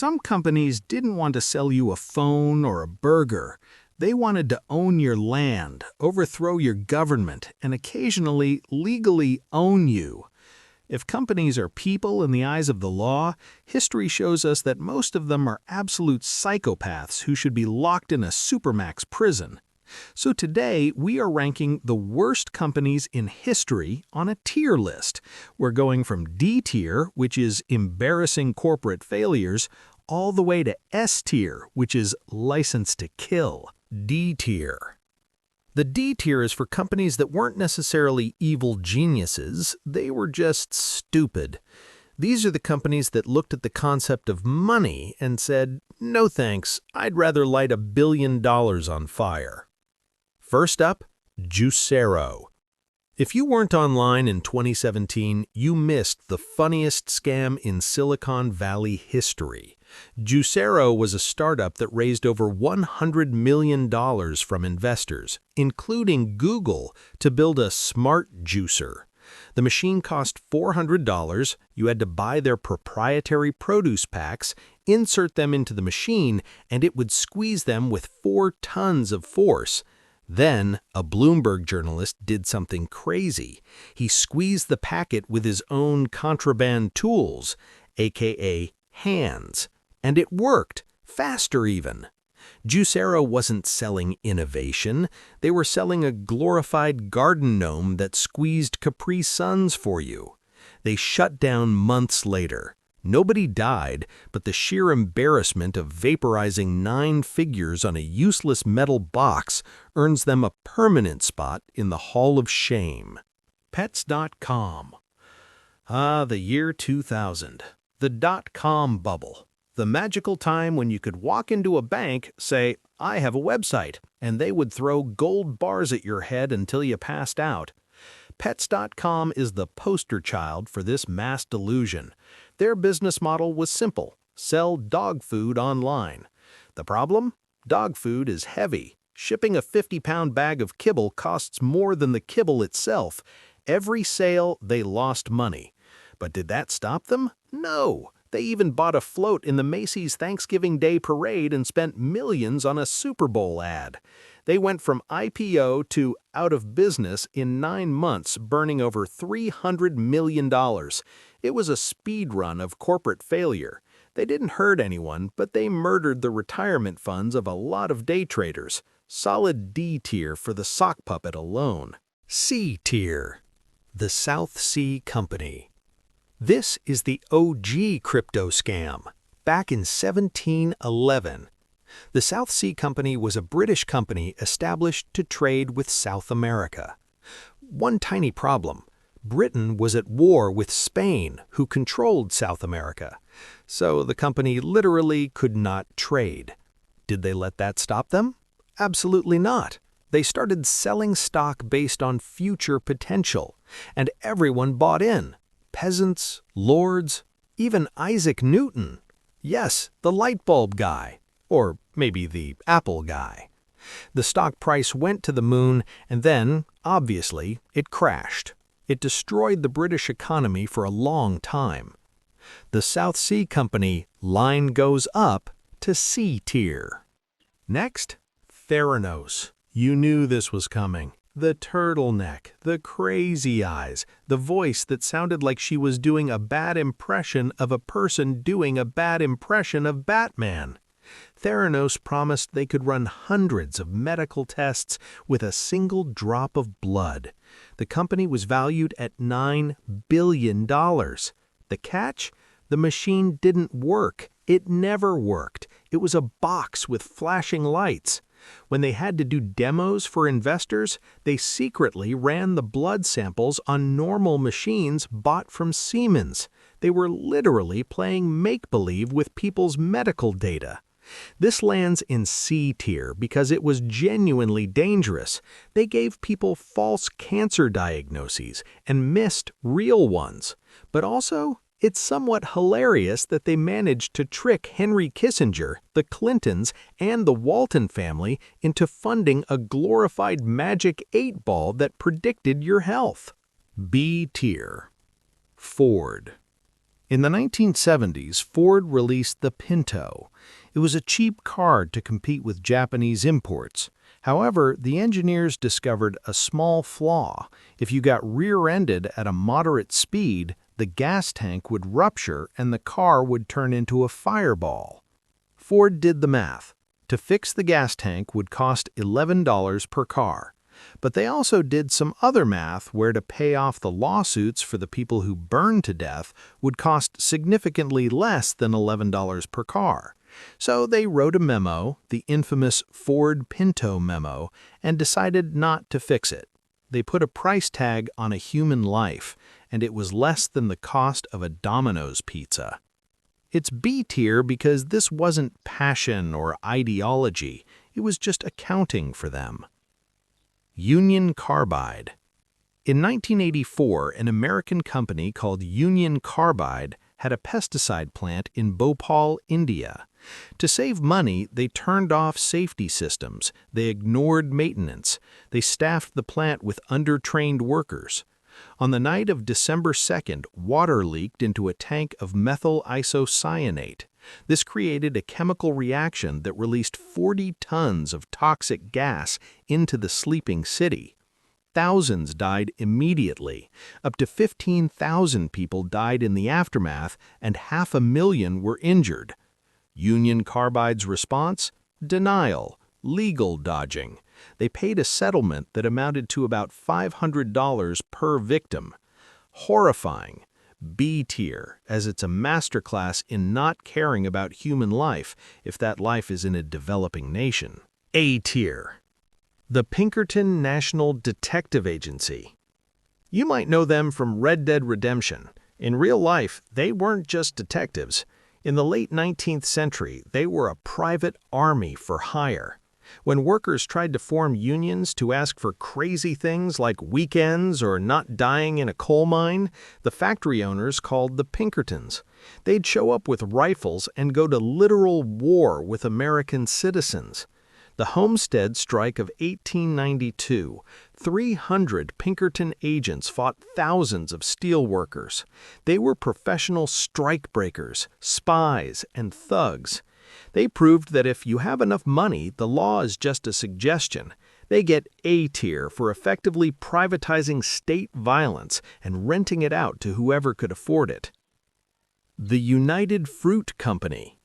Some companies didn't want to sell you a phone or a burger. They wanted to own your land, overthrow your government, and occasionally legally own you. If companies are people in the eyes of the law, history shows us that most of them are absolute psychopaths who should be locked in a supermax prison. So today, we are ranking the worst companies in history on a tier list. We're going from D tier, which is embarrassing corporate failures, all the way to S tier, which is license to kill. D tier. The D tier is for companies that weren't necessarily evil geniuses, they were just stupid. These are the companies that looked at the concept of money and said, "No thanks, I'd rather light $1 billion on fire." First up, Juicero. If you weren't online in 2017, you missed the funniest scam in Silicon Valley history. Juicero was a startup that raised over $100 million from investors, including Google, to build a smart juicer. The machine cost $400, you had to buy their proprietary produce packs, insert them into the machine, and it would squeeze them with 4 tons of force. Then, a Bloomberg journalist did something crazy. He squeezed the packet with his own contraband tools, aka hands. And it worked, faster even. Juicero wasn't selling innovation. They were selling a glorified garden gnome that squeezed Capri Suns for you. They shut down months later. Nobody died, but the sheer embarrassment of vaporizing 9 figures on a useless metal box earns them a permanent spot in the Hall of Shame. Pets.com. The year 2000. The dot-com bubble. The magical time when you could walk into a bank, say, "I have a website," and they would throw gold bars at your head until you passed out. Pets.com is the poster child for this mass delusion. Their business model was simple: sell dog food online. The problem? Dog food is heavy. Shipping a 50-pound bag of kibble costs more than the kibble itself. Every sale, they lost money. But did that stop them? No. They even bought a float in the Macy's Thanksgiving Day Parade and spent millions on a Super Bowl ad. They went from IPO to out of business in 9 months, burning over $300 million. It was a speed run of corporate failure. They didn't hurt anyone, but they murdered the retirement funds of a lot of day traders. Solid D tier for the sock puppet alone. C tier. The South Sea Company. This is the OG crypto scam, back in 1711. The South Sea Company was a British company established to trade with South America. One tiny problem: Britain was at war with Spain, who controlled South America. So the company literally could not trade. Did they let that stop them? Absolutely not. They started selling stock based on future potential, and everyone bought in. Peasants, lords, even Isaac Newton. Yes, the light bulb guy. Or maybe the Apple guy. The stock price went to the moon, and then, obviously, it crashed. It destroyed the British economy for a long time. The South Sea Company line goes up to C tier. Next, Theranos. You knew this was coming. The turtleneck, the crazy eyes, the voice that sounded like she was doing a bad impression of a person doing a bad impression of Batman. Theranos promised they could run hundreds of medical tests with a single drop of blood. The company was valued at $9 billion. The catch? The machine didn't work. It never worked. It was a box with flashing lights. When they had to do demos for investors, they secretly ran the blood samples on normal machines bought from Siemens. They were literally playing make-believe with people's medical data. This lands in C tier because it was genuinely dangerous. They gave people false cancer diagnoses and missed real ones. But also, it's somewhat hilarious that they managed to trick Henry Kissinger, the Clintons, and the Walton family into funding a glorified magic 8-ball that predicted your health. B tier. Ford. In the 1970s, Ford released the Pinto. It was a cheap car to compete with Japanese imports. However, the engineers discovered a small flaw. If you got rear-ended at a moderate speed, the gas tank would rupture and the car would turn into a fireball. Ford did the math. To fix the gas tank would cost $11 per car. But they also did some other math where to pay off the lawsuits for the people who burned to death would cost significantly less than $11 per car. So they wrote a memo, the infamous Ford Pinto memo, and decided not to fix it. They put a price tag on a human life, and it was less than the cost of a Domino's pizza. It's B tier because this wasn't passion or ideology, it was just accounting for them. Union Carbide. In 1984, an American company called Union Carbide had a pesticide plant in Bhopal, India. To save money, they turned off safety systems, they ignored maintenance, they staffed the plant with undertrained workers. On the night of December 2nd, water leaked into a tank of methyl isocyanate. This created a chemical reaction that released 40 tons of toxic gas into the sleeping city. Thousands died immediately. Up to 15,000 people died in the aftermath, and 500,000 were injured. Union Carbide's response? Denial, legal dodging. They paid a settlement that amounted to about $500 per victim. Horrifying. B tier, as it's a masterclass in not caring about human life if that life is in a developing nation. A tier. The Pinkerton National Detective Agency. You might know them from Red Dead Redemption. In real life, they weren't just detectives. In the late 19th century, they were a private army for hire. When workers tried to form unions to ask for crazy things like weekends or not dying in a coal mine, the factory owners called the Pinkertons. They'd show up with rifles and go to literal war with American citizens. The Homestead Strike of 1892, 300 Pinkerton agents fought thousands of steel workers. They were professional strikebreakers, spies, and thugs. They proved that if you have enough money, the law is just a suggestion. They get A tier for effectively privatizing state violence and renting it out to whoever could afford it. The United Fruit Company.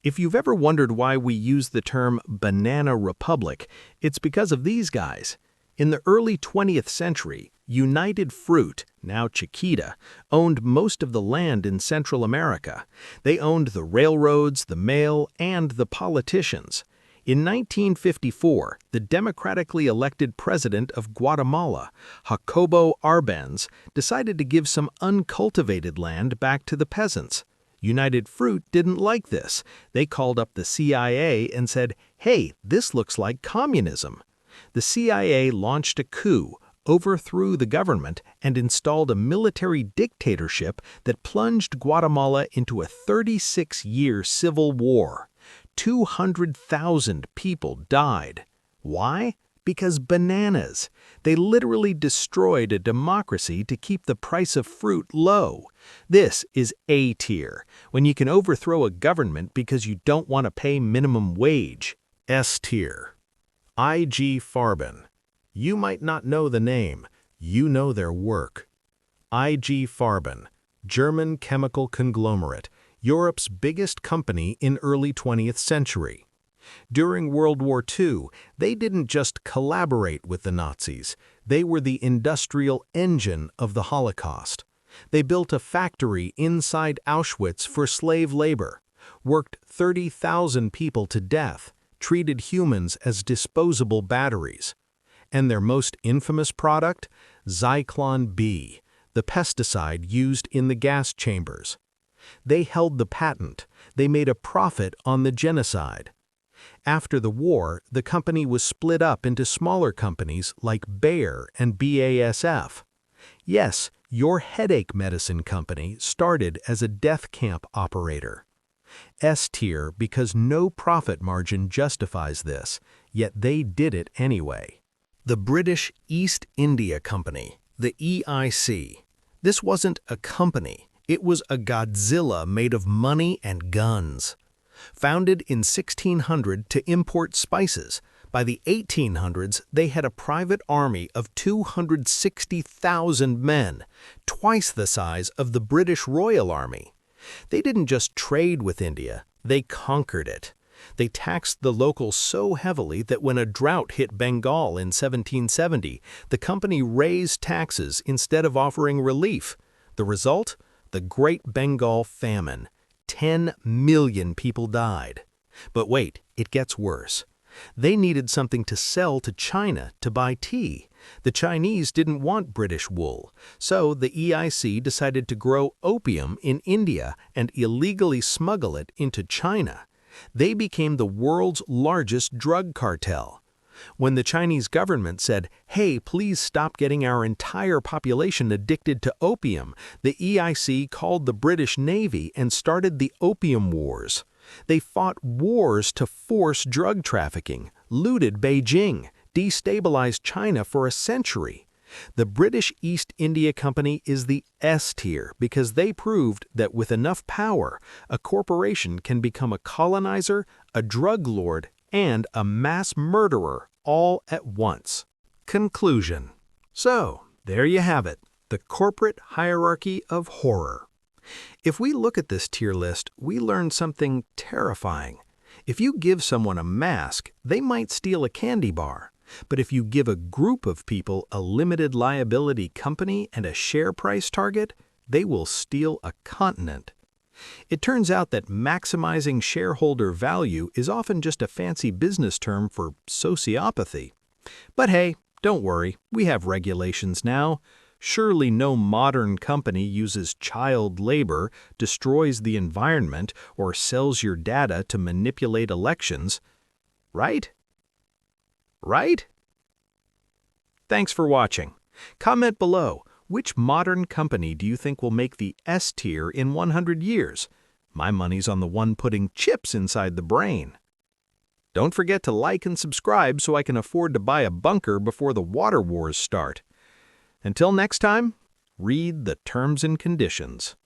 If you've ever wondered why we use the term Banana Republic, it's because of these guys. In the early 20th century, United Fruit, now Chiquita, owned most of the land in Central America. They owned the railroads, the mail, and the politicians. In 1954, the democratically elected president of Guatemala, Jacobo Arbenz, decided to give some uncultivated land back to the peasants. United Fruit didn't like this. They called up the CIA and said, "Hey, this looks like communism." The CIA launched a coup, overthrew the government, and installed a military dictatorship that plunged Guatemala into a 36-year civil war. 200,000 people died. Why? Because bananas. They literally destroyed a democracy to keep the price of fruit low. This is A tier, when you can overthrow a government because you don't want to pay minimum wage. S tier. IG Farben. You might not know the name, you know their work. IG Farben, German chemical conglomerate, Europe's biggest company in early 20th century. During World War II, they didn't just collaborate with the Nazis, they were the industrial engine of the Holocaust. They built a factory inside Auschwitz for slave labor, worked 30,000 people to death, treated humans as disposable batteries. And their most infamous product? Zyklon B, the pesticide used in the gas chambers. They held the patent, they made a profit on the genocide. After the war, the company was split up into smaller companies like Bayer and BASF. Yes, your headache medicine company started as a death camp operator. S tier because no profit margin justifies this, yet they did it anyway. The British East India Company, the EIC. This wasn't a company, It was a Godzilla made of money and guns. Founded in 1600 to import spices, by the 1800s they had a private army of 260,000 men, twice the size of the British Royal Army. They didn't just trade with India, they conquered it. They taxed the locals so heavily that when a drought hit Bengal in 1770, the company raised taxes instead of offering relief. The result? The Great Bengal Famine. 10 million people died. But wait, it gets worse. They needed something to sell to China to buy tea. The Chinese didn't want British wool, so the EIC decided to grow opium in India and illegally smuggle it into China. They became the world's largest drug cartel. When the Chinese government said, "Hey, please stop getting our entire population addicted to opium," the EIC called the British Navy and started the Opium Wars. They fought wars to force drug trafficking, looted Beijing, destabilized China for a century. The British East India Company is the S tier because they proved that with enough power, a corporation can become a colonizer, a drug lord, and a mass murderer all at once. Conclusion. So, there you have it, the corporate hierarchy of horror. If we look at this tier list, we learn something terrifying. If you give someone a mask, they might steal a candy bar. But if you give a group of people a limited liability company and a share price target, they will steal a continent. It turns out that maximizing shareholder value is often just a fancy business term for sociopathy. But hey, don't worry, we have regulations now. Surely no modern company uses child labor, destroys the environment, or sells your data to manipulate elections. Right? Right? Thanks for watching. Comment below, which modern company do you think will make the S tier in 100 years? My money's on the one putting chips inside the brain. Don't forget to like and subscribe so I can afford to buy a bunker before the water wars start. Until next time, read the terms and conditions.